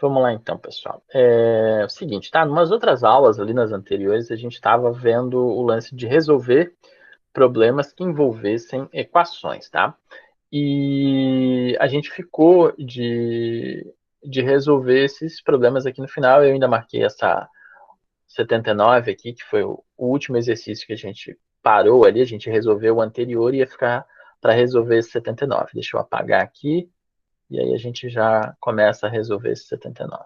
Vamos lá então, pessoal. É o seguinte, tá? Numas outras aulas ali nas anteriores, a gente estava vendo o lance de resolver problemas que envolvessem equações, tá? E a gente ficou de resolver esses problemas aqui no final. Eu ainda marquei essa 79 aqui, que foi o último exercício que a gente parou ali. A gente resolveu o anterior e ia ficar para resolver esse 79. Deixa eu apagar aqui e aí a gente já começa a resolver esse 79.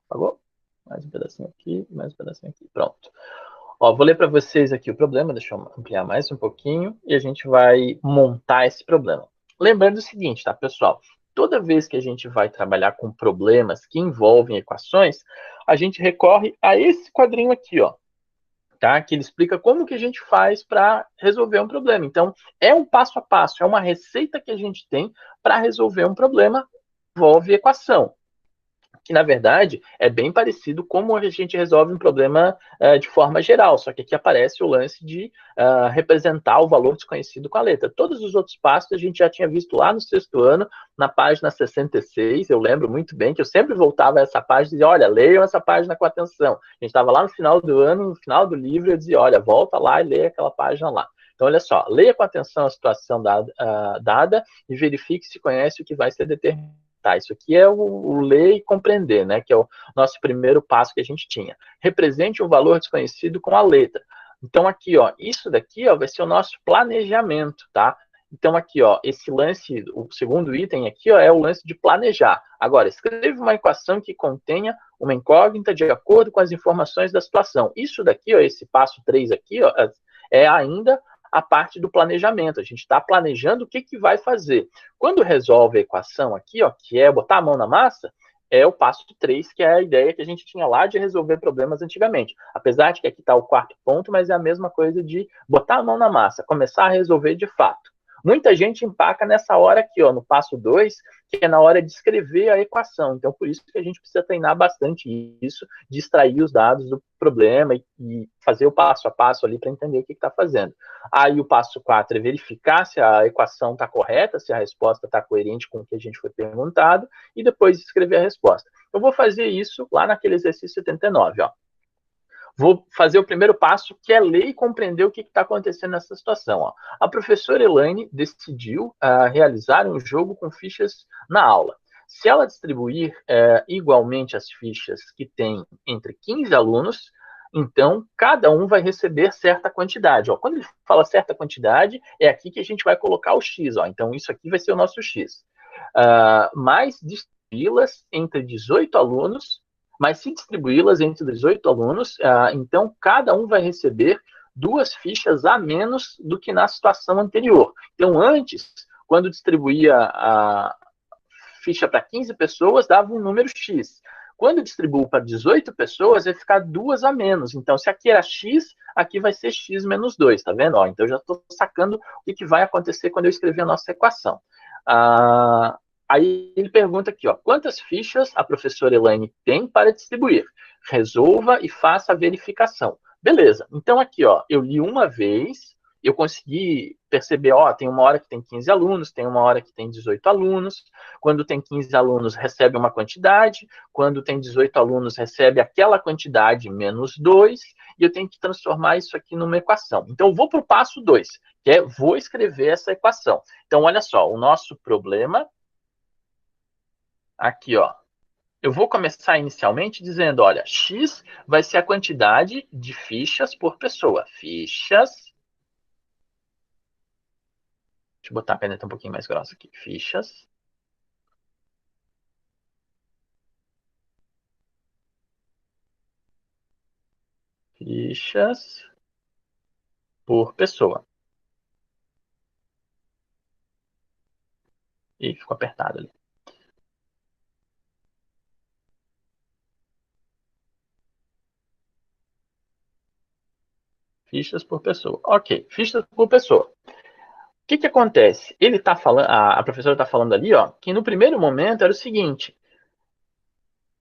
Apagou? Mais um pedacinho aqui, mais um pedacinho aqui. Pronto. Ó, vou ler para vocês aqui o problema, deixa eu ampliar mais um pouquinho, e a gente vai montar esse problema. Lembrando o seguinte, tá, pessoal? Toda vez que a gente vai trabalhar com problemas que envolvem equações, a gente recorre a esse quadrinho aqui, ó, tá? Que ele explica como que a gente faz para resolver um problema. Então, é um passo a passo, é uma receita que a gente tem para resolver um problema que envolve equação, que na verdade é bem parecido como a gente resolve um problema de forma geral, só que aqui aparece o lance de representar o valor desconhecido com a letra. Todos os outros passos a gente já tinha visto lá no sexto ano, na página 66, eu lembro muito bem que eu sempre voltava a essa página e dizia, olha, leiam essa página com atenção. A gente estava lá no final do ano, no final do livro, eu dizia, olha, volta lá e leia aquela página lá. Então, olha só, leia com atenção a situação dada e verifique se conhece o que vai ser determinado. Tá, isso aqui é o ler e compreender, né? Que é o nosso primeiro passo que a gente tinha. Represente um valor desconhecido com a letra. Então, aqui, ó, isso daqui, ó, vai ser o nosso planejamento, tá? Então, aqui, ó, esse lance, o segundo item aqui, ó, é o lance de planejar. Agora, escreva uma equação que contenha uma incógnita de acordo com as informações da situação. Isso daqui, ó, esse passo 3 aqui, ó, é ainda a parte do planejamento. A gente está planejando o que, que vai fazer. Quando resolve a equação aqui, ó, que é botar a mão na massa, é o passo 3, que é a ideia que a gente tinha lá de resolver problemas antigamente. Apesar de que aqui está o quarto ponto, mas é a mesma coisa de botar a mão na massa, começar a resolver de fato. Muita gente empaca nessa hora aqui, ó, no passo 2, que é na hora de escrever a equação. Então, por isso que a gente precisa treinar bastante isso, de extrair os dados do problema e fazer o passo a passo ali para entender o que está fazendo. Aí o passo 4 é verificar se a equação está correta, se a resposta está coerente com o que a gente foi perguntado, e depois escrever a resposta. Eu vou fazer isso lá naquele exercício 79, ó. Vou fazer o primeiro passo, que é ler e compreender o que está acontecendo nessa situação. Ó. A professora Elaine decidiu realizar um jogo com fichas na aula. Se ela distribuir igualmente as fichas que tem entre 15 alunos, então cada um vai receber certa quantidade. Ó. Quando ele fala certa quantidade, é aqui que a gente vai colocar o X. Ó. Então isso aqui vai ser o nosso X. Mais distribuí-las entre 18 alunos, mas se distribuí-las entre 18 alunos, então cada um vai receber 2 fichas a menos do que na situação anterior. Então, antes, quando distribuía a ficha para 15 pessoas, dava um número X. Quando distribuo para 18 pessoas, vai ficar 2 a menos. Então, se aqui era X, aqui vai ser X menos 2, tá vendo? Ó, então, eu já estou sacando o que vai acontecer quando eu escrever a nossa equação. Aí ele pergunta aqui, ó, quantas fichas a professora Elaine tem para distribuir? Resolva e faça a verificação. Beleza, então aqui, ó, eu li uma vez, eu consegui perceber, ó, tem uma hora que tem 15 alunos, tem uma hora que tem 18 alunos, quando tem 15 alunos recebe uma quantidade, quando tem 18 alunos recebe aquela quantidade menos 2, e eu tenho que transformar isso aqui numa equação. Então eu vou para o passo 2, que é, vou escrever essa equação. Então olha só, o nosso problema aqui, ó. Eu vou começar inicialmente dizendo, olha, X vai ser a quantidade de fichas por pessoa. Fichas. Deixa eu botar a caneta um pouquinho mais grossa aqui. Fichas. Fichas por pessoa. Ih, ficou apertado ali. Fichas por pessoa. Ok, fichas por pessoa. O que acontece? Ele tá falando, a professora está falando ali, ó, que no primeiro momento era o seguinte: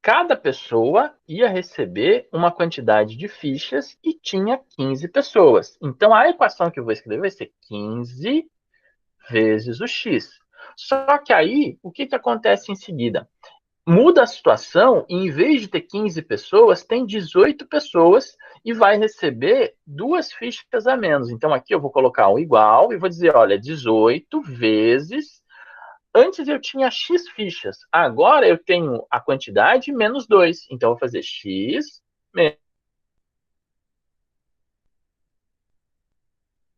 cada pessoa ia receber uma quantidade de fichas e tinha 15 pessoas. Então a equação que eu vou escrever vai ser 15 vezes o x. Só que aí, o que acontece em seguida? muda a situação, e em vez de ter 15 pessoas, tem 18 pessoas e vai receber 2 fichas a menos. Então, aqui eu vou colocar um igual e vou dizer, olha, 18 vezes... Antes eu tinha X fichas, agora eu tenho a quantidade menos 2. Então, eu vou fazer X menos...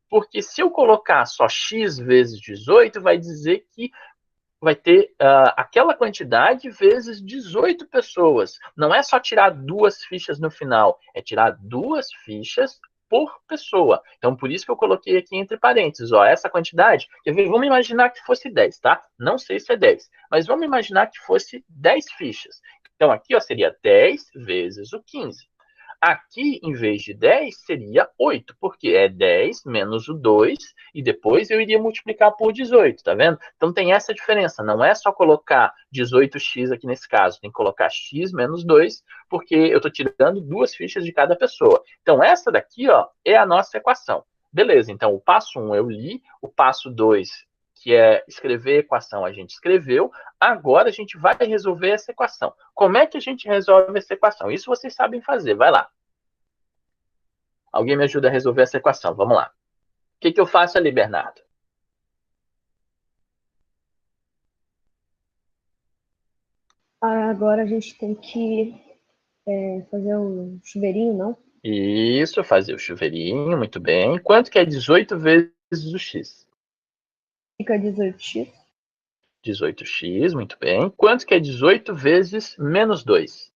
Porque se eu colocar só X vezes 18, vai dizer que vai ter aquela quantidade vezes 18 pessoas. Não é só tirar 2 fichas no final, é tirar 2 fichas por pessoa. Então, por isso que eu coloquei aqui entre parênteses, ó, essa quantidade, vamos imaginar que fosse 10, tá? Não sei se é 10, mas vamos imaginar que fosse 10 fichas. Então, aqui ó, seria 10 vezes o 15. Aqui, em vez de 10, seria 8, porque é 10 menos o 2, e depois eu iria multiplicar por 18, tá vendo? Então tem essa diferença, não é só colocar 18x aqui nesse caso, tem que colocar x menos 2, porque eu estou tirando 2 fichas de cada pessoa. Então essa daqui ó, é a nossa equação. Beleza, então o passo 1 eu li, o passo 2, que é escrever a equação, a gente escreveu. Agora a gente vai resolver essa equação. Como é que a gente resolve essa equação? Isso vocês sabem fazer, vai lá. Alguém me ajuda a resolver essa equação, vamos lá. O que eu faço ali, Bernardo? Agora a gente tem que fazer um chuveirinho, não? Isso, fazer o chuveirinho, muito bem. Quanto que é 18 vezes o x? Fica 18x. 18x, muito bem. Quanto que é 18 vezes menos 2?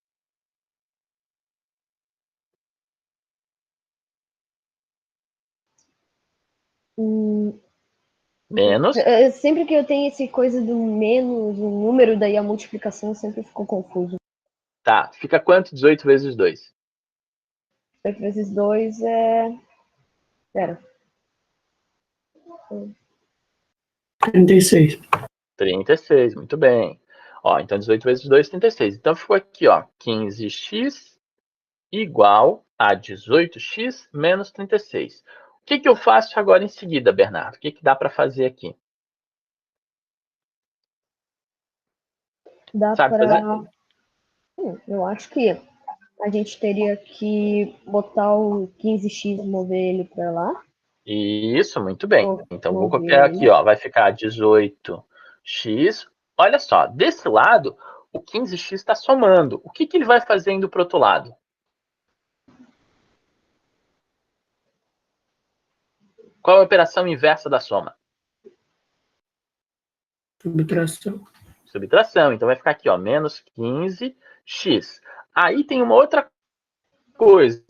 Menos. Sempre que eu tenho esse coisa do menos, o número, daí a multiplicação sempre ficou confuso. Tá, fica quanto 18 vezes 2? 8 vezes 2 é... Pera. 36. 36, muito bem. Ó, então 18 vezes 2, 36. Então ficou aqui, ó, 15x igual a 18x menos 36. O que eu faço agora em seguida, Bernardo? O que dá para fazer aqui? Dá Sabe fazer? pra... eu acho que a gente teria que botar o 15x, mover ele pra lá. Isso, muito bem. Então, vou Mover copiar aqui, ele. ó. Vai ficar 18x. Olha só, desse lado, o 15x está somando. O que ele vai fazendo para o outro lado? Qual é a operação inversa da soma? Subtração. Subtração. Então, vai ficar aqui, ó, menos 15x. Aí tem uma outra coisa.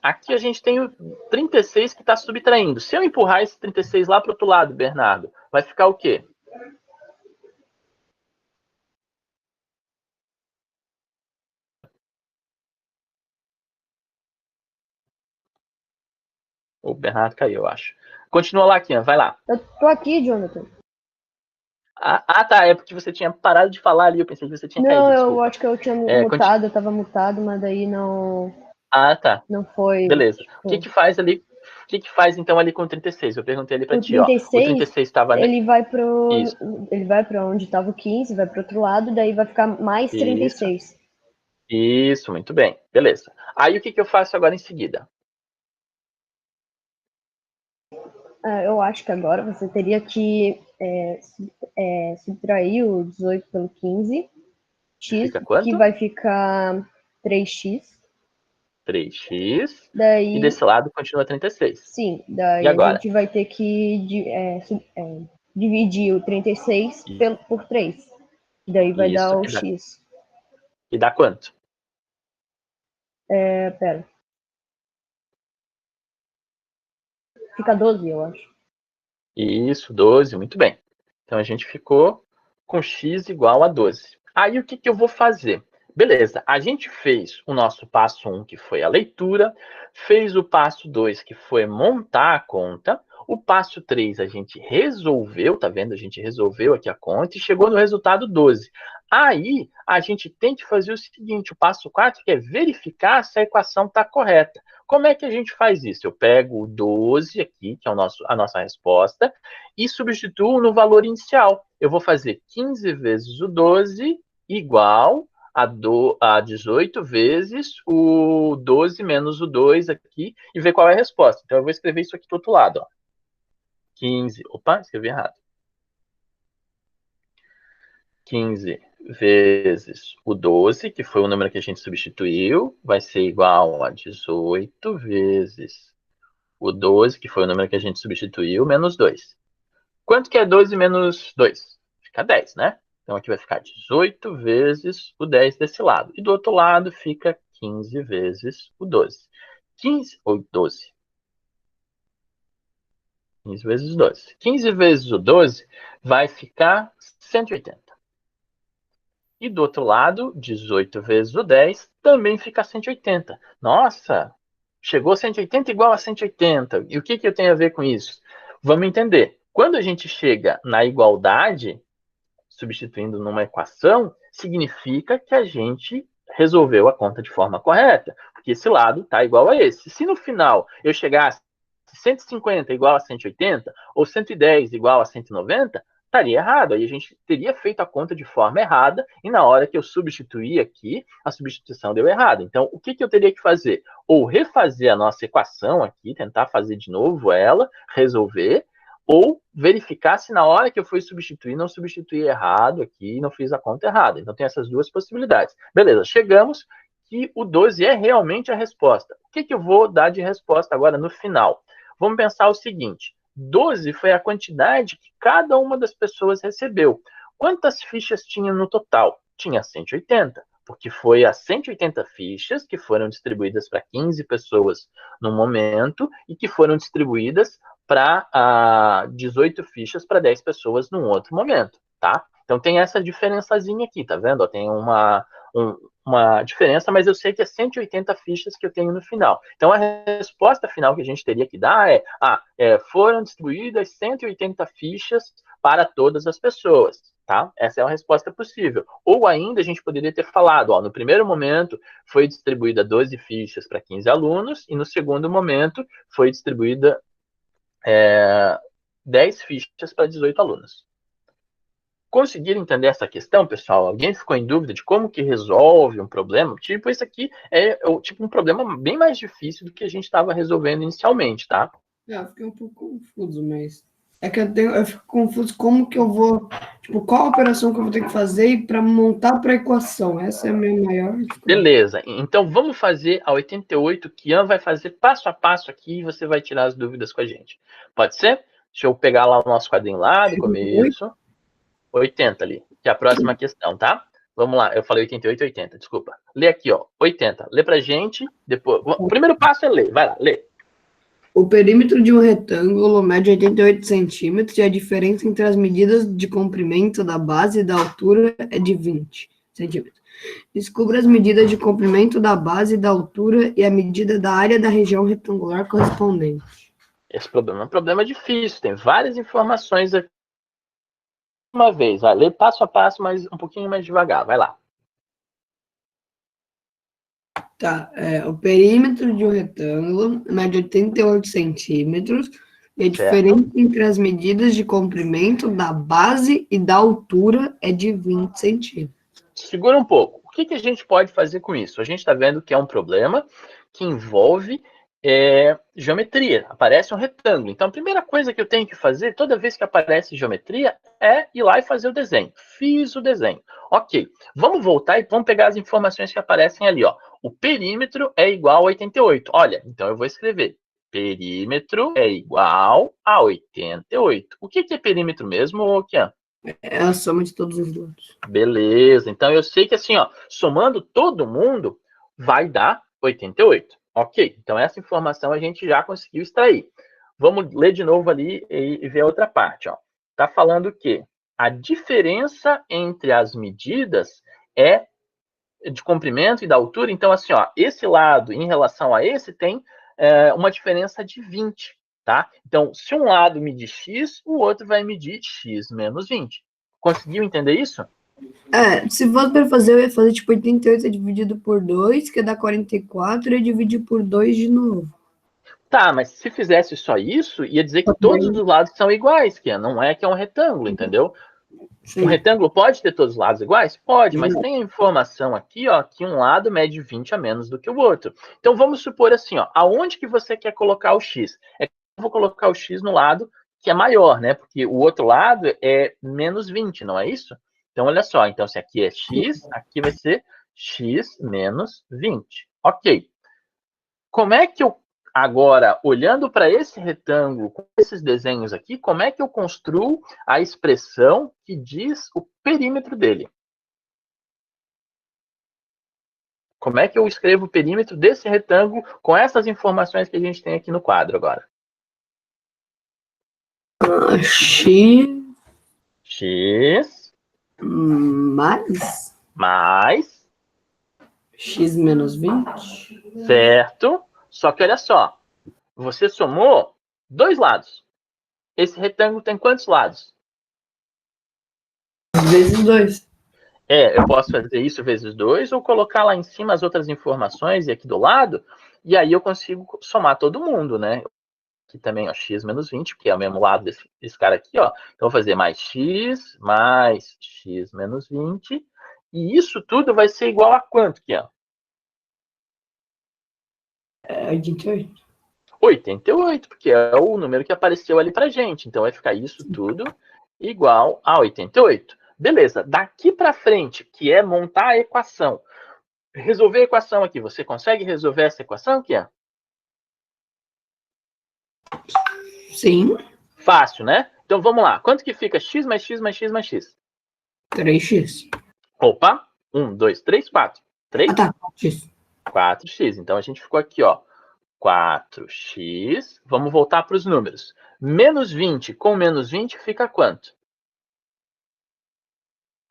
Aqui a gente tem o 36 que está subtraindo. Se eu empurrar esse 36 lá para o outro lado, Bernardo, vai ficar o quê? O Bernardo caiu, eu acho. Continua lá, Kian, vai lá. Eu tô aqui, Jonathan. Tá, é porque você tinha parado de falar ali, eu pensei que você tinha caído, Não, eu desculpa. acho que eu tinha mutado, eu tava mutado, mas daí não... Tá. Não foi... Beleza. Tipo... O que faz ali? O que faz então ali com o 36? Eu perguntei ali pra O ti, ó. O 36, 36 estava... ele vai pro... Isso. Ele vai pra onde tava o 15, vai pro outro lado, daí vai ficar mais 36. Isso, muito bem. Beleza. Aí o que eu faço agora em seguida? Eu acho que agora você teria que subtrair o 18 pelo 15, x, Fica quanto? que vai ficar 3x. 3x. Daí, E desse lado continua 36. Sim, daí E agora? a gente vai ter que dividir o 36 por 3. Daí vai Isso, dar o x. E dá quanto? Pera. Fica 12, eu acho. Isso, 12, muito bem. Então a gente ficou com x igual a 12. Aí o que eu vou fazer? Beleza, a gente fez o nosso passo 1, que foi a leitura, fez o passo 2, que foi montar a conta, o passo 3 a gente resolveu, tá vendo? A gente resolveu aqui a conta e chegou no resultado 12. Aí a gente tem que fazer o seguinte, o passo 4, que é verificar se a equação está correta. Como é que a gente faz isso? Eu pego o 12 aqui, que é a nossa resposta, e substituo no valor inicial. Eu vou fazer 15 vezes o 12 igual a 18 vezes o 12 menos o 2 aqui e ver qual é a resposta. Então, eu vou escrever isso aqui do outro lado. Ó. 15. Opa, escrevi errado. 15 vezes o 12, que foi o número que a gente substituiu, vai ser igual a 18 vezes o 12, que foi o número que a gente substituiu, menos 2. Quanto que é 12 menos 2? Fica 10, né? Então aqui vai ficar 18 vezes o 10 desse lado. E do outro lado fica 15 vezes o 12. 15 ou 12. 15 vezes 12. 15 vezes o 12 vai ficar 180. E do outro lado, 18 vezes o 10 também fica 180. Nossa, chegou 180 igual a 180. E o que eu tenho a ver com isso? Vamos entender. Quando a gente chega na igualdade, substituindo numa equação, significa que a gente resolveu a conta de forma correta, porque esse lado está igual a esse. Se no final eu chegasse 150 igual a 180, ou 110 igual a 190, estaria errado. Aí a gente teria feito a conta de forma errada, e na hora que eu substituir aqui, a substituição deu errado. Então, o que eu teria que fazer? Ou refazer a nossa equação aqui, tentar fazer de novo ela, resolver, ou verificar se na hora que eu fui substituir, não substituí errado aqui, não fiz a conta errada. Então, tem essas duas possibilidades. Beleza, chegamos que o 12 é realmente a resposta. O que eu vou dar de resposta agora no final? Vamos pensar o seguinte, 12 foi a quantidade que cada uma das pessoas recebeu. Quantas fichas tinha no total? Tinha 180, porque foi as 180 fichas que foram distribuídas para 15 pessoas no momento e que foram distribuídas para 18 fichas para 10 pessoas num outro momento, tá? Então tem essa diferençazinha aqui, tá vendo? Tem uma diferença, mas eu sei que é 180 fichas que eu tenho no final. Então, a resposta final que a gente teria que dar foram distribuídas 180 fichas para todas as pessoas, tá? Essa é uma resposta possível. Ou ainda, a gente poderia ter falado, no primeiro momento, foi distribuída 12 fichas para 15 alunos, e no segundo momento, foi distribuída 10 fichas para 18 alunos. Conseguiram entender essa questão, pessoal? Alguém ficou em dúvida de como que resolve um problema? Tipo, esse aqui é tipo um problema bem mais difícil do que a gente estava resolvendo inicialmente, tá? Eu fiquei um pouco confuso, mas é que eu fico confuso como que eu vou, tipo, qual a operação que eu vou ter que fazer para montar para a equação. Essa é a minha maior dificuldade. Beleza, então vamos fazer a 88, que Ian vai fazer passo a passo aqui e você vai tirar as dúvidas com a gente. Pode ser? Deixa eu pegar lá o nosso quadrinho lá do começo. 80 ali, que é a próxima questão, tá? Vamos lá, eu falei 88 e 80, desculpa. Lê aqui, ó, 80. Lê pra gente, depois... O primeiro passo é ler, vai lá, lê. O perímetro de um retângulo mede 88 centímetros e a diferença entre as medidas de comprimento da base e da altura é de 20 centímetros. Descubra as medidas de comprimento da base e da altura e a medida da área da região retangular correspondente. Esse problema é um problema difícil, tem várias informações aqui. Uma vez, vai, lê passo a passo, mas um pouquinho mais devagar, vai lá. Tá, o perímetro de um retângulo mede 88 centímetros e a diferença entre as medidas de comprimento da base e da altura é de 20 centímetros. Segura um pouco. O que a gente pode fazer com isso? A gente está vendo que é um problema que envolve geometria. Aparece um retângulo. Então, a primeira coisa que eu tenho que fazer, toda vez que aparece geometria, é ir lá e fazer o desenho. Fiz o desenho. Ok. Vamos voltar e vamos pegar as informações que aparecem ali. Ó. O perímetro é igual a 88. Olha, então eu vou escrever. Perímetro é igual a 88. O que é perímetro mesmo, Kian? É a soma de todos os lados. Beleza. Então, eu sei que assim, ó, somando todo mundo, vai dar 88. Ok. Então, essa informação a gente já conseguiu extrair. Vamos ler de novo ali e ver a outra parte. Ó. Tá falando que a diferença entre as medidas é de comprimento e da altura. Então, assim, ó, esse lado em relação a esse tem uma diferença de 20. Tá? Então, se um lado medir x, o outro vai medir x menos 20. Conseguiu entender isso? Se fosse para fazer, eu ia fazer tipo 88 dividido por 2, que dá 44, e dividir por 2 de novo. Tá, mas se fizesse só isso, ia dizer que todos os lados são iguais, que não é que é um retângulo, entendeu? Sim. Um retângulo pode ter todos os lados iguais? Pode, mas tem a informação aqui, ó, que um lado mede 20 a menos do que o outro. Então, vamos supor assim, ó, aonde que você quer colocar o x? Eu vou colocar o x no lado que é maior, né? Porque o outro lado é menos 20, não é isso? Então, olha só. Então, se aqui é x, aqui vai ser x menos 20. Ok. Como é que eu, agora, olhando para esse retângulo, com esses desenhos aqui, como é que eu construo a expressão que diz o perímetro dele? Como é que eu escrevo o perímetro desse retângulo com essas informações que a gente tem aqui no quadro agora? X mais x menos 20. Certo? Só que olha só, você somou dois lados. Esse retângulo tem quantos lados? Vezes 2. Eu posso fazer isso vezes 2 ou colocar lá em cima as outras informações e aqui do lado, e aí eu consigo somar todo mundo, né? Aqui também, ó, x menos 20, que é o mesmo lado desse cara aqui, ó. Então, vou fazer mais x menos 20, e isso tudo vai ser igual a quanto aqui, ó? 88. 88, porque é o número que apareceu ali pra gente. Então, vai ficar isso tudo igual a 88. Beleza, daqui para frente, que é montar a equação. Resolver a equação aqui. Você consegue resolver essa equação aqui? Sim. Fácil, né? Então, vamos lá. Quanto que fica x mais x mais x mais x? 3x. Opa, 1, 2, 3, 4. 3? Ah, tá. X. 4x. Então, a gente ficou aqui, ó. 4x. Vamos voltar para os números. Menos 20 com menos 20 fica quanto?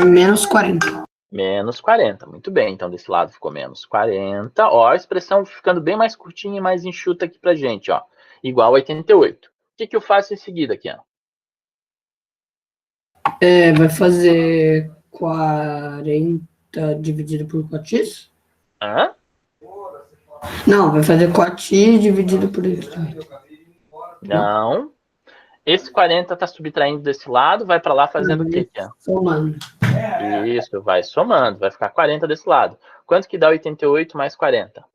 Menos 40. Menos 40. Muito bem. Então, desse lado ficou menos 40. Ó, a expressão ficando bem mais curtinha e mais enxuta aqui pra gente, ó. Igual a 88. O que eu faço em seguida aqui, ó? Vai fazer 40 dividido por 4x? Hã? Não, vai fazer 4x dividido por 88. Não. Esse 40 está subtraindo desse lado, vai para lá fazendo o quê? Somando. Isso, vai somando, vai ficar 40 desse lado. Quanto que dá 88 mais 40?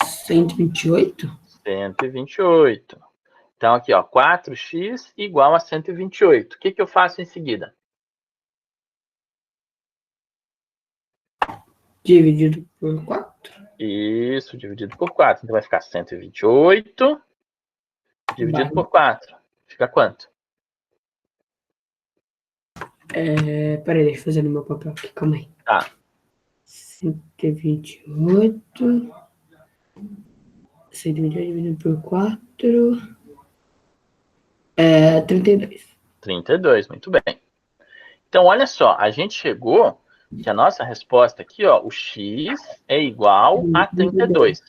128? 128. Então, aqui, ó, 4x igual a 128. O que eu faço em seguida? Dividido por 4. Isso, dividido por 4. Então, vai ficar 128 dividido por 4. Fica quanto? Peraí, deixa eu fazer no meu papel aqui, calma aí. Tá. 128. 128 dividido por 4. 32. 32, muito bem. Então, olha só, a gente chegou que a nossa resposta aqui, ó, o x é igual a 32. O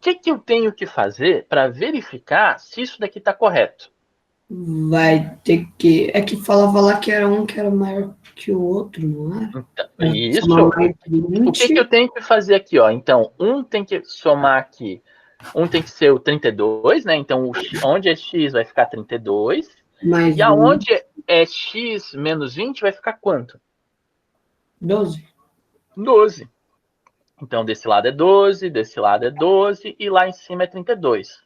que eu tenho que fazer para verificar se isso daqui está correto? Vai ter que... É que falava lá que era um que era maior que o outro, não era? Então, isso. O que eu tenho que fazer aqui, ó? Então, um tem que somar aqui. Um tem que ser o 32, né? Então, onde é x vai ficar 32. Mais e aonde é x menos 20 vai ficar quanto? 12. 12. Então, desse lado é 12, desse lado é 12 e lá em cima é 32.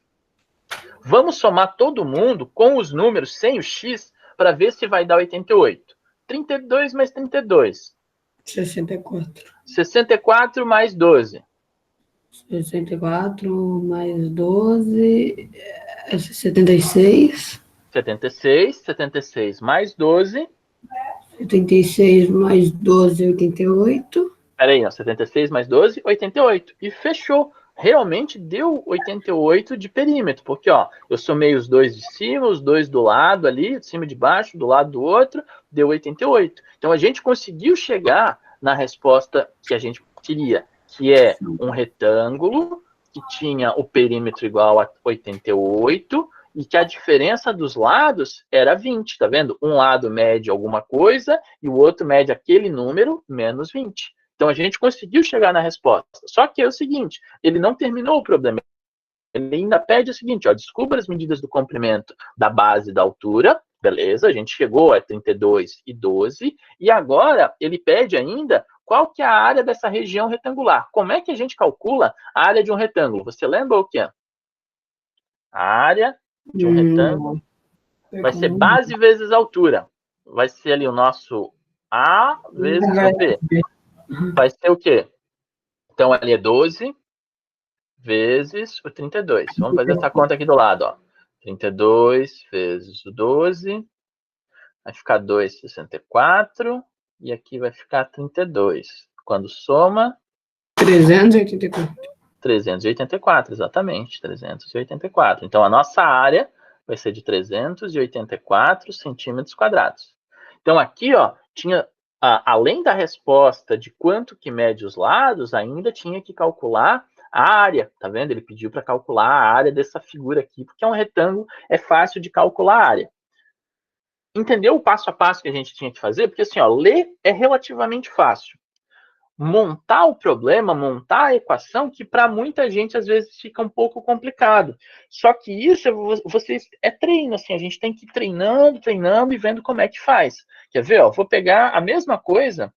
Vamos somar todo mundo com os números sem o x para ver se vai dar 88. 32 mais 32. 64. 64 mais 12. 64 mais 12 é 76. 76 mais 12. 76 mais 12 é 88. Peraí, ó, 76 mais 12, 88. E fechou. Realmente deu 88 de perímetro, porque ó, eu somei os dois de cima, os dois do lado ali, de cima e de baixo, do lado do outro, deu 88. Então a gente conseguiu chegar na resposta que a gente queria, que é um retângulo que tinha o perímetro igual a 88 e que a diferença dos lados era 20, tá vendo? Um lado mede alguma coisa e o outro mede aquele número menos 20. Então, a gente conseguiu chegar na resposta. Só que é o seguinte, ele não terminou o problema. Ele ainda pede o seguinte, ó, descubra as medidas do comprimento da base da altura Beleza, a gente chegou a 32 e 12, e agora ele pede ainda qual que é a área dessa região retangular. Como é que a gente calcula a área de um retângulo? Você lembra o que é? A área de um retângulo vai ser base vezes altura. Vai ser ali o nosso A vezes o B. Vai ser o quê? Então, ali é 12 vezes o 32. Vamos fazer essa conta aqui do lado, ó. 32 vezes o 12, vai ficar 2,64, e aqui vai ficar 32. Quando soma... 384. 384, exatamente, 384. Então, a nossa área vai ser de 384 centímetros quadrados. Então, aqui, ó, tinha, além da resposta de quanto que mede os lados, ainda tinha que calcular a área, tá vendo? Ele pediu para calcular a área dessa figura aqui, porque é um retângulo, é fácil de calcular a área. Entendeu o passo a passo que a gente tinha que fazer? Porque, assim, ó, ler é relativamente fácil. Montar o problema, montar a equação, que para muita gente às vezes fica um pouco complicado. Só que isso é treino, assim, a gente tem que ir treinando, treinando e vendo como é que faz. Quer ver? Ó, vou pegar a mesma coisa.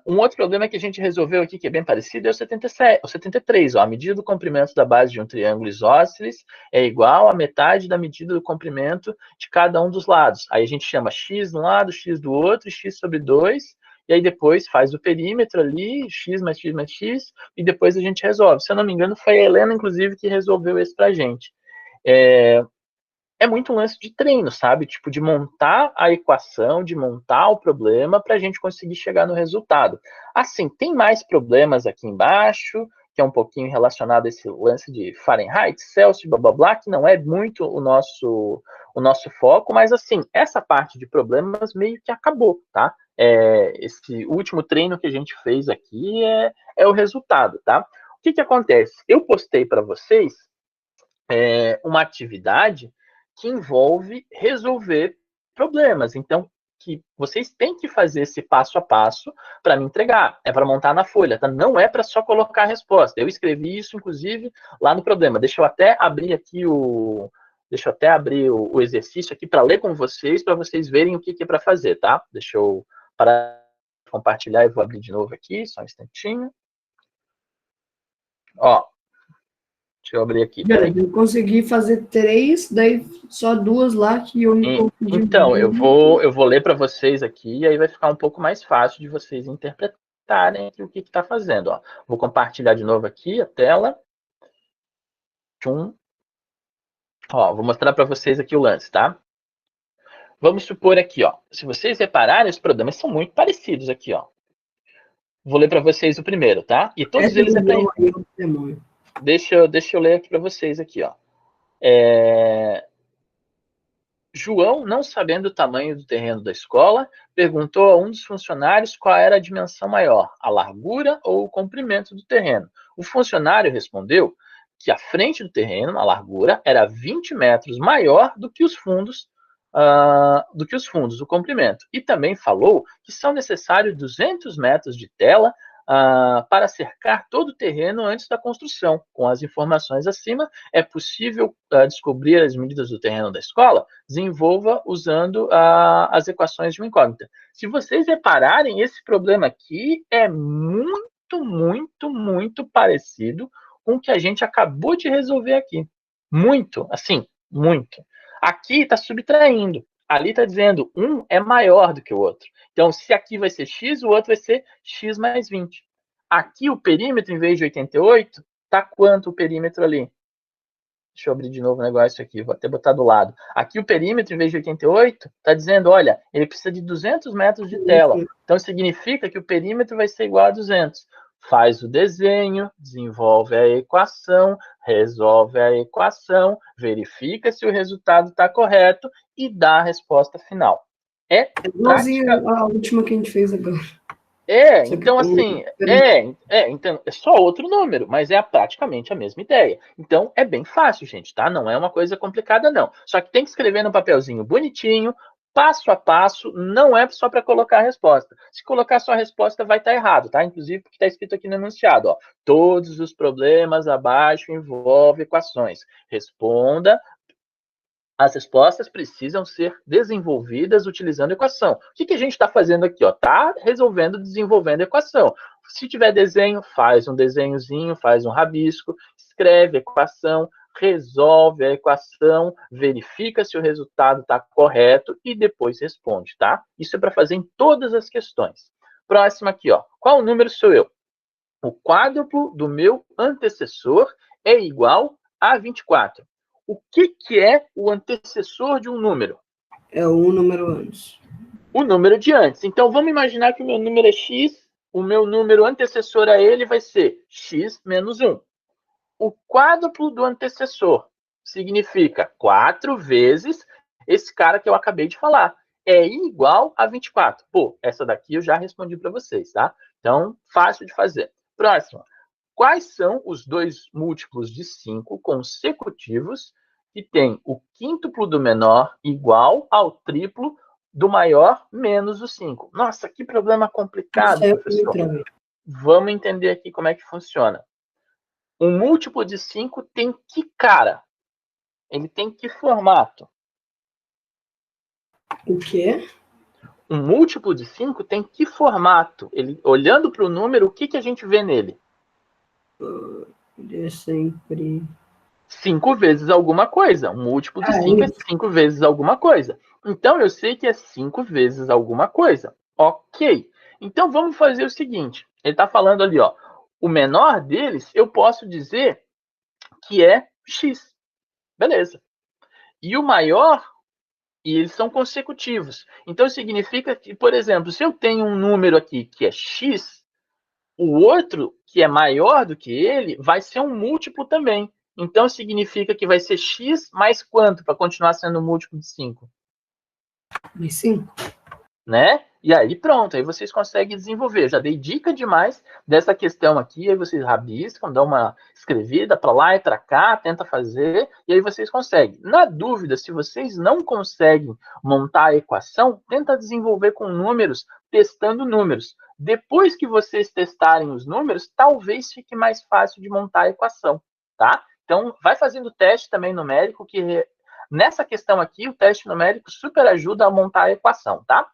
Um outro problema que a gente resolveu aqui, que é bem parecido, é o 73. Ó, a medida do comprimento da base de um triângulo isósceles é igual à metade da medida do comprimento de cada um dos lados. Aí a gente chama x de um lado, x do outro, x sobre 2, e aí depois faz o perímetro ali, x mais x mais x, e depois a gente resolve. Se eu não me engano, foi a Helena, inclusive, que resolveu esse pra gente. É muito um lance de treino, sabe? Tipo, de montar a equação, de montar o problema para a gente conseguir chegar no resultado. Assim, tem mais problemas aqui embaixo, que é um pouquinho relacionado a esse lance de Fahrenheit, Celsius, blá blá blá, que não é muito o nosso foco, mas assim, essa parte de problemas meio que acabou, tá? Esse último treino que a gente fez aqui é o resultado, tá? O que acontece? Eu postei para vocês uma atividade que envolve resolver problemas. Então, que vocês têm que fazer esse passo a passo para me entregar. É para montar na folha, tá? Não é para só colocar a resposta. Eu escrevi isso, inclusive, lá no problema. Deixa eu até abrir aqui o exercício aqui para ler com vocês, para vocês verem o que é para fazer, tá? Deixa eu parar de compartilhar e vou abrir de novo aqui, só um instantinho. Ó, deixa eu abrir aqui. Eu consegui fazer 3, daí só 2 lá que eu me confundi. Então, eu vou ler para vocês aqui, e aí vai ficar um pouco mais fácil de vocês interpretarem o que está fazendo. Ó. Vou compartilhar de novo aqui a tela. Tchum. Ó, vou mostrar para vocês aqui o lance, tá? Vamos supor aqui, ó. Se vocês repararem, os problemas são muito parecidos aqui, ó. Vou ler para vocês o primeiro, tá? E todos eles é para... Deixa eu ler aqui para vocês aqui, ó. João, não sabendo o tamanho do terreno da escola, perguntou a um dos funcionários qual era a dimensão maior, a largura ou o comprimento do terreno. O funcionário respondeu que a frente do terreno, a largura, era 20 metros maior do que os fundos, o comprimento. E também falou que são necessários 200 metros de tela para cercar todo o terreno antes da construção. Com as informações acima, é possível descobrir as medidas do terreno da escola? Desenvolva usando as equações de uma incógnita. Se vocês repararem, esse problema aqui é muito, muito, muito parecido com o que a gente acabou de resolver aqui. Muito, assim, muito. Aqui está subtraindo. Ali está dizendo um é maior do que o outro. Então, se aqui vai ser x, o outro vai ser x mais 20. Aqui o perímetro, em vez de 88, está quanto o perímetro ali? Deixa eu abrir de novo o negócio aqui, vou até botar do lado. Aqui o perímetro, em vez de 88, está dizendo, olha, ele precisa de 200 metros de tela. Então, significa que o perímetro vai ser igual a 200. Faz o desenho, desenvolve a equação, resolve a equação, verifica se o resultado está correto e dá a resposta final. É igualzinho a última que a gente fez agora. Então assim, então é só outro número, mas é praticamente a mesma ideia. Então é bem fácil, gente, tá? Não é uma coisa complicada, não. Só que tem que escrever no papelzinho bonitinho, passo a passo, não é só para colocar a resposta. Se colocar só a resposta, vai estar errado, tá? Inclusive porque está escrito aqui no enunciado, ó. Todos os problemas abaixo envolvem equações. Responda As respostas precisam ser desenvolvidas utilizando equação. O que a gente está fazendo aqui? Está resolvendo, desenvolvendo equação. Se tiver desenho, faz um desenhozinho, faz um rabisco, escreve a equação, resolve a equação, verifica se o resultado está correto e depois responde, tá? Isso é para fazer em todas as questões. Próximo aqui, ó. Qual número sou eu? O quádruplo do meu antecessor é igual a 24. O que é o antecessor de um número? É o número antes. O número de antes. Então, vamos imaginar que o meu número é x, o meu número antecessor a ele vai ser x menos 1. O quádruplo do antecessor significa 4 vezes esse cara que eu acabei de falar. É igual a 24. Pô, essa daqui eu já respondi para vocês, tá? Então, fácil de fazer. Próximo. Quais são os dois múltiplos de 5 consecutivos que tem o quíntuplo do menor igual ao triplo do maior menos o 5? Nossa, que problema complicado, professor. Vamos entender aqui como é que funciona. Um múltiplo de 5 tem que cara? Ele tem que formato? O quê? Um múltiplo de 5 tem que formato? Ele, olhando para o número, o que a gente vê nele? É sempre 5 vezes alguma coisa. Um múltiplo de 5 é 5 vezes alguma coisa. Então, eu sei que é 5 vezes alguma coisa. Ok. Então, vamos fazer o seguinte. Ele está falando ali, ó. O menor deles, eu posso dizer que é x. Beleza. E o maior, e eles são consecutivos. Então, significa que, por exemplo, se eu tenho um número aqui que é x, o outro, que é maior do que ele, vai ser um múltiplo também. Então, significa que vai ser x mais quanto para continuar sendo um múltiplo de 5? mais 5. Né? E aí, pronto, aí vocês conseguem desenvolver. Eu já dei dica demais dessa questão aqui, aí vocês rabiscam, dão uma escrevida para lá e para cá, tenta fazer, e aí vocês conseguem. Na dúvida, se vocês não conseguem montar a equação, tenta desenvolver com números, testando números. Depois que vocês testarem os números, talvez fique mais fácil de montar a equação, tá? Então, vai fazendo teste também numérico, que nessa questão aqui, o teste numérico super ajuda a montar a equação, tá?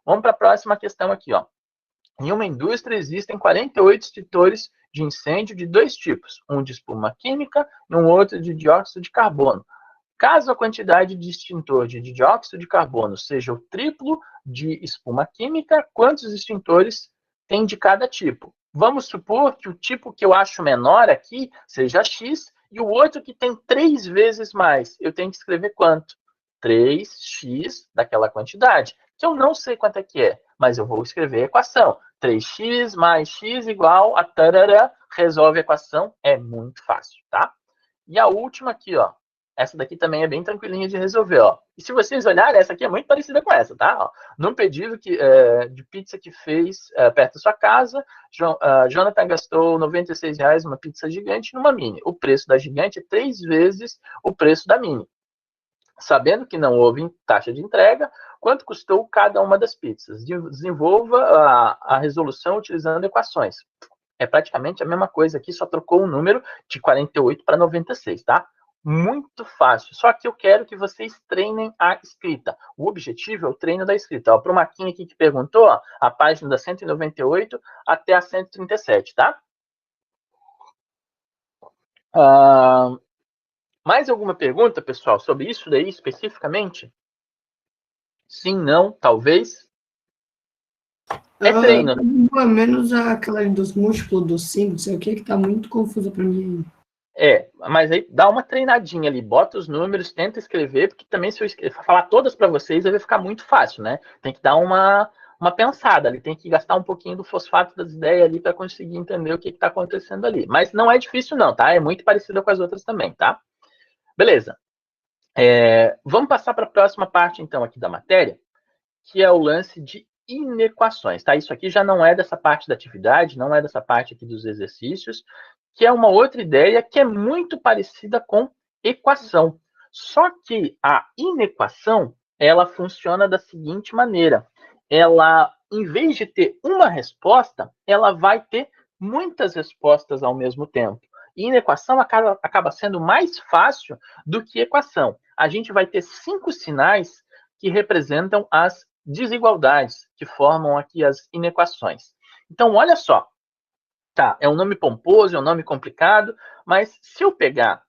Vamos para a próxima questão aqui, ó. Em uma indústria existem 48 extintores de incêndio de dois tipos, um de espuma química e um outro de dióxido de carbono. Caso a quantidade de extintor de dióxido de carbono seja o triplo de espuma química, quantos extintores tem de cada tipo? Vamos supor que o tipo que eu acho menor aqui seja X e o outro que tem 3 vezes mais. Eu tenho que escrever quanto? 3x daquela quantidade, que eu não sei quanto é que é, mas eu vou escrever a equação. 3x mais x igual a tarará, resolve a equação, é muito fácil, tá? E a última aqui, ó. Essa daqui também é bem tranquilinha de resolver, ó. E se vocês olharem, essa aqui é muito parecida com essa, tá? Ó, num pedido de pizza que fez perto da sua casa, Jonathan gastou R$96 numa pizza gigante numa mini. O preço da gigante é 3 vezes o preço da mini. Sabendo que não houve taxa de entrega, quanto custou cada uma das pizzas? Desenvolva a resolução utilizando equações. É praticamente a mesma coisa aqui, só trocou o número de 48 para 96, tá? Muito fácil. Só que eu quero que vocês treinem a escrita. O objetivo é o treino da escrita. Para o Marquinhos aqui que perguntou, ó, a página da 198 até a 137, tá? Mais alguma pergunta, pessoal, sobre isso daí especificamente? Sim, não, talvez? É treino. Pelo menos aquela dos múltiplos dos 5, sei o que tá muito confusa para mim. Mas aí dá uma treinadinha ali, bota os números, tenta escrever, porque também se eu falar todas para vocês, vai ficar muito fácil, né? Tem que dar uma pensada ali, tem que gastar um pouquinho do fosfato das ideias ali para conseguir entender o que está acontecendo ali. Mas não é difícil não, tá? É muito parecida com as outras também, tá? Beleza. Vamos passar para a próxima parte, então, aqui da matéria, que é o lance de inequações, tá? Isso aqui já não é dessa parte da atividade, não é dessa parte aqui dos exercícios, que é uma outra ideia que é muito parecida com equação. Só que a inequação, ela funciona da seguinte maneira. Ela, em vez de ter uma resposta, ela vai ter muitas respostas ao mesmo tempo. E inequação acaba sendo mais fácil do que equação. a gente vai ter 5 sinais que representam as desigualdades, que formam aqui as inequações. Então, olha só. Tá, é um nome pomposo, é um nome complicado, mas se eu pegar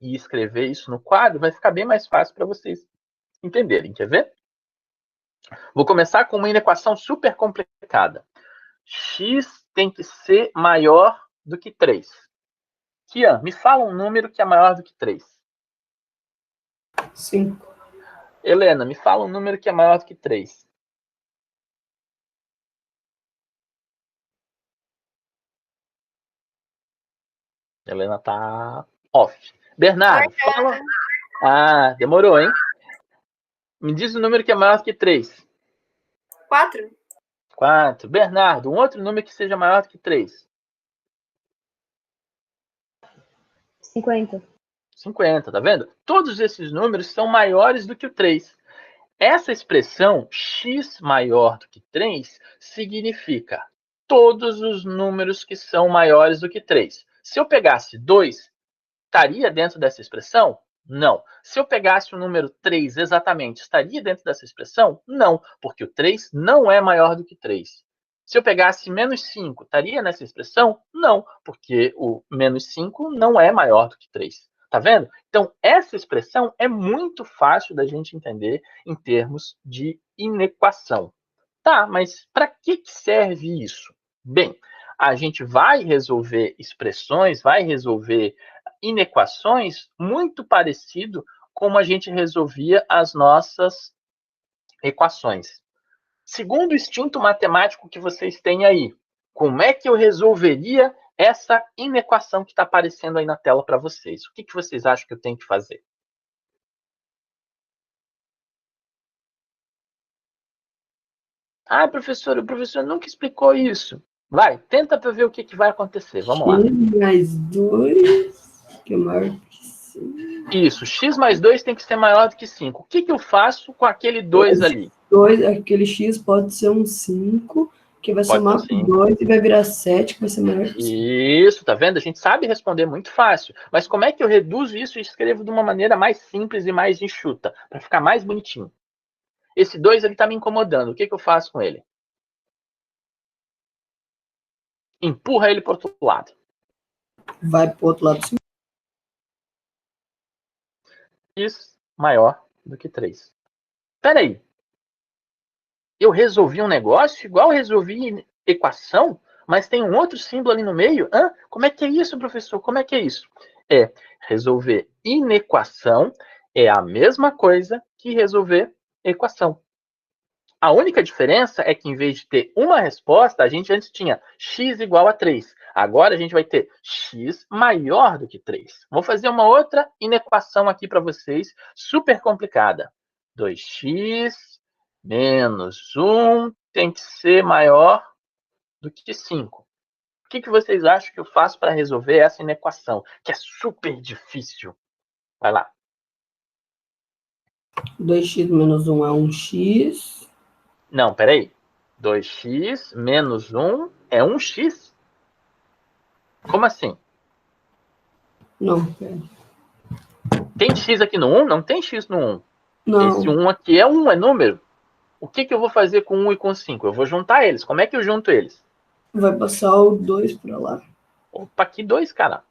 e escrever isso no quadro, vai ficar bem mais fácil para vocês entenderem. Quer ver? Vou começar com uma inequação super complicada. X tem que ser maior do que 3. Kian, me fala um número que é maior do que 3. 5. Helena, me fala um número que é maior do que 3. Helena tá off. Bernardo, fala. Ah, demorou, hein? Me diz o número que é maior do que 3. 4. 4. Bernardo, um outro número que seja maior do que 3. 50. 50, tá vendo? Todos esses números são maiores do que o 3. Essa expressão x maior do que 3 significa todos os números que são maiores do que 3. Se eu pegasse 2, estaria dentro dessa expressão? Não. Se eu pegasse o número 3 exatamente, estaria dentro dessa expressão? Não, porque o 3 não é maior do que 3. Se eu pegasse menos 5, estaria nessa expressão? Não, porque o menos 5 não é maior do que 3. Tá vendo? Então, essa expressão é muito fácil da gente entender em termos de inequação. Tá, mas para que serve isso? Bem, a gente vai resolver expressões, vai resolver inequações muito parecido como a gente resolvia as nossas equações. Segundo o instinto matemático que vocês têm aí, como é que eu resolveria essa inequação que está aparecendo aí na tela para vocês? O que vocês acham que eu tenho que fazer? Ah, professor, o professor nunca explicou isso. Vai, tenta para ver o que vai acontecer. Vamos lá. X mais 2, que é maior que 5. Isso, x mais 2 tem que ser maior do que 5. O que eu faço com aquele 2 ali? 2, aquele x pode ser um 5, que vai somar com 2 e vai virar 7, que vai ser maior que 5. Isso, tá vendo? A gente sabe responder muito fácil. Mas como é que eu reduzo isso e escrevo de uma maneira mais simples e mais enxuta, para ficar mais bonitinho? Esse 2 ele está me incomodando. O que eu faço com ele? Empurra ele para o outro lado. Vai para o outro lado. X maior do que 3. Espera aí. Eu resolvi um negócio igual resolvi equação, mas tem um outro símbolo ali no meio? Hã? Como é que é isso, professor? Como é que é isso? Resolver inequação é a mesma coisa que resolver equação. A única diferença é que, em vez de ter uma resposta, a gente antes tinha x igual a 3. Agora a gente vai ter x maior do que 3. Vou fazer uma outra inequação aqui para vocês, super complicada. 2x menos 1 tem que ser maior do que 5. O que vocês acham que eu faço para resolver essa inequação, que é super difícil? Vai lá. 2x menos 1 é 1x. Não, peraí. 2x menos 1 é 1x? Como assim? Não, pera. Tem x aqui no 1? Não tem x no 1. Não. Esse 1 aqui é 1, é número. O que eu vou fazer com 1 e com 5? Eu vou juntar eles. Como é que eu junto eles? Vai passar o 2 para lá. Opa, aqui 2, cara.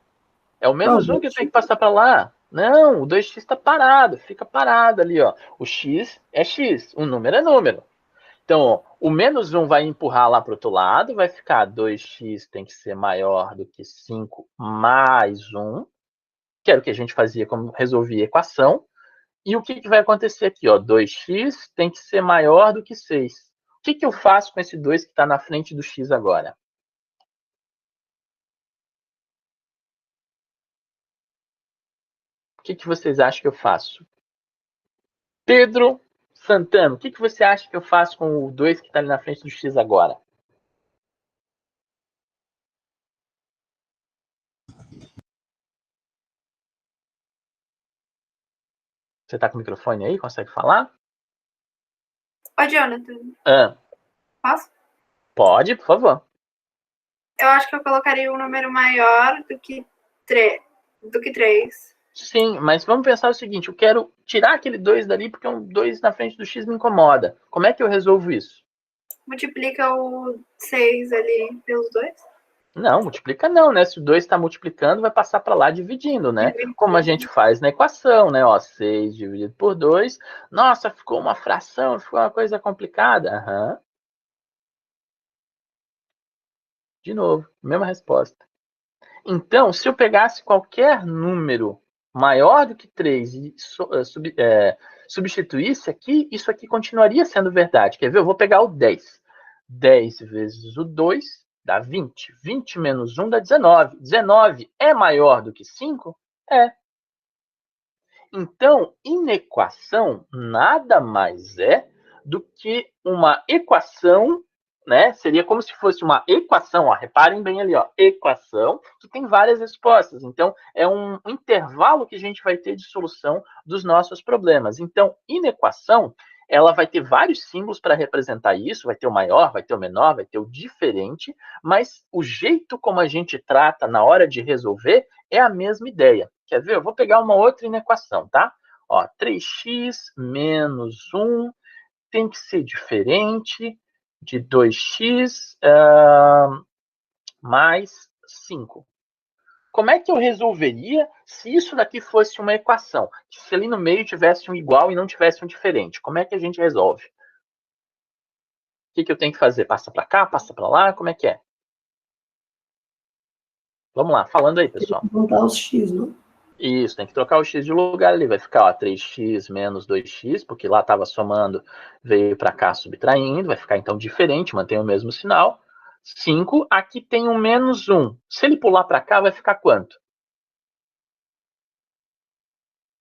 É o menos Não, 1 que eu tenho que passar para lá. Não, o 2x está parado. Fica parado ali, ó. O x é x. O número é número. Então, ó, o menos 1 vai empurrar lá para o outro lado. Vai ficar 2x tem que ser maior do que 5 mais 1. Que era o que a gente fazia quando resolvia a equação. E o que vai acontecer aqui? Ó? 2x tem que ser maior do que 6. O que eu faço com esse 2 que está na frente do x agora? O que vocês acham que eu faço? Pedro Santana, o que você acha que eu faço com o 2 que está ali na frente do x agora? Você está com o microfone aí? Consegue falar? Ô, Jonathan. Posso? Pode, por favor. Eu acho que eu colocaria um número maior do que 3. Sim, mas vamos pensar o seguinte, eu quero tirar aquele 2 dali porque um 2 na frente do x me incomoda. Como é que eu resolvo isso? Multiplica o 6 ali pelos 2? Não, multiplica não, né? Se o 2 está multiplicando, vai passar para lá dividindo, né? Como a gente faz na equação, né? Ó, 6 dividido por 2. Nossa, ficou uma fração, ficou uma coisa complicada. Aham. De novo, mesma resposta. Então, se eu pegasse qualquer número maior do que 3 e substituísse aqui, isso aqui continuaria sendo verdade. Quer ver? Eu vou pegar o 10. 10 vezes o 2 dá 20. 20 menos 1 dá 19. 19 é maior do que 5? É. Então, inequação nada mais é do que uma equação, né? Seria como se fosse uma equação, ó, reparem bem ali, ó, equação que tem várias respostas. Então, é um intervalo que a gente vai ter de solução dos nossos problemas. Então, inequação, ela vai ter vários símbolos para representar isso, vai ter o maior, vai ter o menor, vai ter o diferente, mas o jeito como a gente trata na hora de resolver é a mesma ideia. Quer ver? Eu vou pegar uma outra inequação, tá? Ó, 3x menos 1 tem que ser diferente de 2x mais 5. Como é que eu resolveria se isso daqui fosse uma equação? Se ali no meio tivesse um igual e não tivesse um diferente? Como é que a gente resolve? O que eu tenho que fazer? Passa para cá, passa para lá? Como é que é? Vamos lá, falando aí, pessoal. Tem que botar os x, não? Isso, tem que trocar o x de lugar ali. Vai ficar ó, 3x menos 2x, porque lá estava somando, veio para cá subtraindo. Vai ficar então diferente, mantém o mesmo sinal. 5, aqui tem um menos 1. Se ele pular para cá, vai ficar quanto?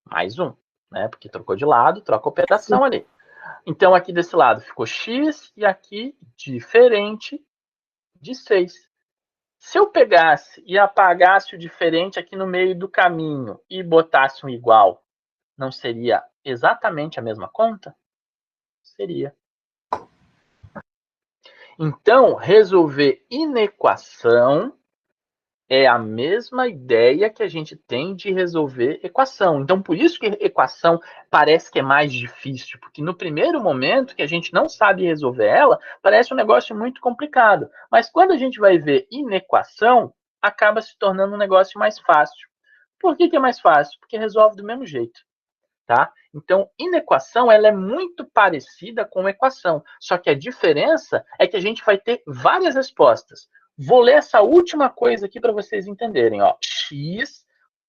Mais 1, né? Porque trocou de lado, troca a operação ali. Então, aqui desse lado ficou x e aqui diferente de 6. Se eu pegasse e apagasse o diferente aqui no meio do caminho e botasse um igual, não seria exatamente a mesma conta? Seria. Então, resolver inequação é a mesma ideia que a gente tem de resolver equação. Então, por isso que equação parece que é mais difícil, porque no primeiro momento que a gente não sabe resolver ela, parece um negócio muito complicado. Mas quando a gente vai ver inequação, acaba se tornando um negócio mais fácil. Por que é mais fácil? Porque resolve do mesmo jeito. Tá? Então, inequação ela é muito parecida com equação, só que a diferença é que a gente vai ter várias respostas. Vou ler essa última coisa aqui para vocês entenderem. Ó. X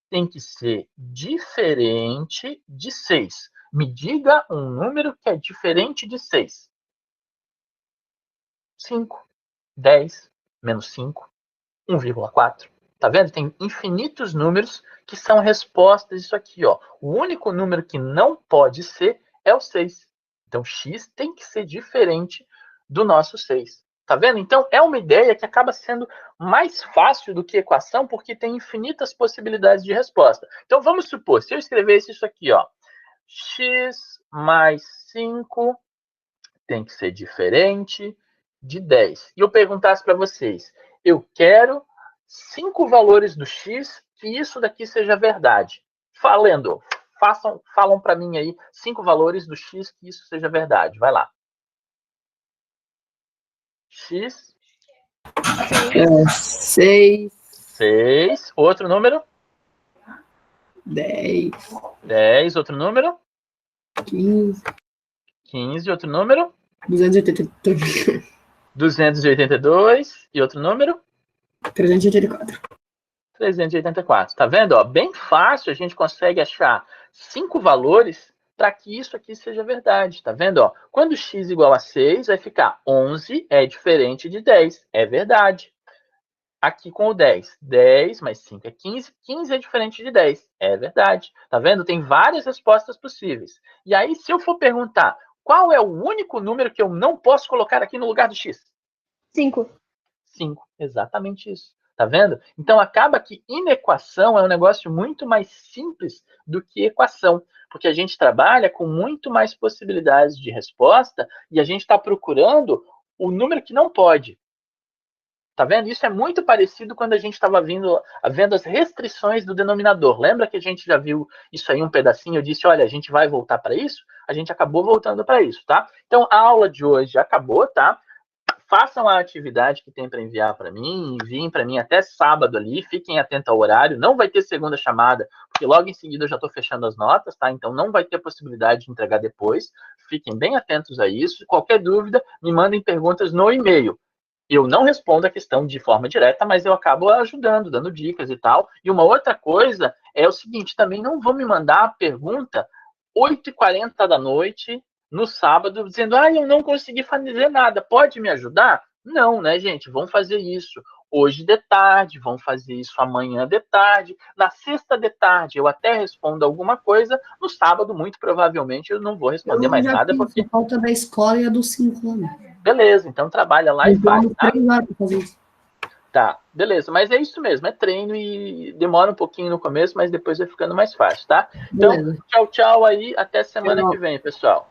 tem que ser diferente de 6. Me diga um número que é diferente de 6. 5, 10, menos 5, 1,4. Tá vendo? Tem infinitos números que são respostas disso aqui, ó. O único número que não pode ser é o 6. Então, x tem que ser diferente do nosso 6. Tá vendo? Então, é uma ideia que acaba sendo mais fácil do que equação, porque tem infinitas possibilidades de resposta. Então, vamos supor, se eu escrevesse isso aqui, ó. X mais 5 tem que ser diferente de 10. E eu perguntasse para vocês, eu quero 5 valores do x que isso daqui seja verdade. Falam para mim aí 5 valores do x que isso seja verdade. Vai lá. X. 6. 6. Outro número? 10. 10. Outro número? 15. 15. Outro número? 282. 282. E outro número? 384. 384. Tá vendo? Ó, bem fácil a gente consegue achar 5 valores para que isso aqui seja verdade. Tá vendo? Ó, quando x igual a 6, vai ficar 11 é diferente de 10. É verdade. Aqui com o 10. 10 mais 5 é 15. 15 é diferente de 10. É verdade. Tá vendo? Tem várias respostas possíveis. E aí, se eu for perguntar qual é o único número que eu não posso colocar aqui no lugar do x? 5. 5. Exatamente isso. Tá vendo? Então, acaba que inequação é um negócio muito mais simples do que equação, porque a gente trabalha com muito mais possibilidades de resposta e a gente está procurando o número que não pode. Tá vendo? Isso é muito parecido quando a gente estava vendo as restrições do denominador. Lembra que a gente já viu isso aí um pedacinho? Eu disse, olha, a gente vai voltar para isso? A gente acabou voltando para isso, tá? Então, a aula de hoje acabou, tá? Façam a atividade que tem para enviar para mim, enviem para mim até sábado ali, fiquem atentos ao horário, não vai ter segunda chamada, porque logo em seguida eu já estou fechando as notas, tá? Então não vai ter possibilidade de entregar depois, fiquem bem atentos a isso. Qualquer dúvida, me mandem perguntas no e-mail. Eu não respondo a questão de forma direta, mas eu acabo ajudando, dando dicas e tal. E uma outra coisa é o seguinte, também não vão me mandar a pergunta 8h40 da noite, no sábado, dizendo, eu não consegui fazer nada, pode me ajudar? Não, né, gente? Vão fazer isso hoje de tarde, vão fazer isso amanhã de tarde, na sexta de tarde eu até respondo alguma coisa, no sábado, muito provavelmente, eu não vou responder mais nada, porque... falta da escola e a dos 5 anos. Beleza, então trabalha lá e faz, tá? 3 horas para fazer isso. Tá, beleza, mas é isso mesmo, é treino e demora um pouquinho no começo, mas depois vai ficando mais fácil, tá? Então, Beleza. tchau, tchau aí, até semana que vem, pessoal.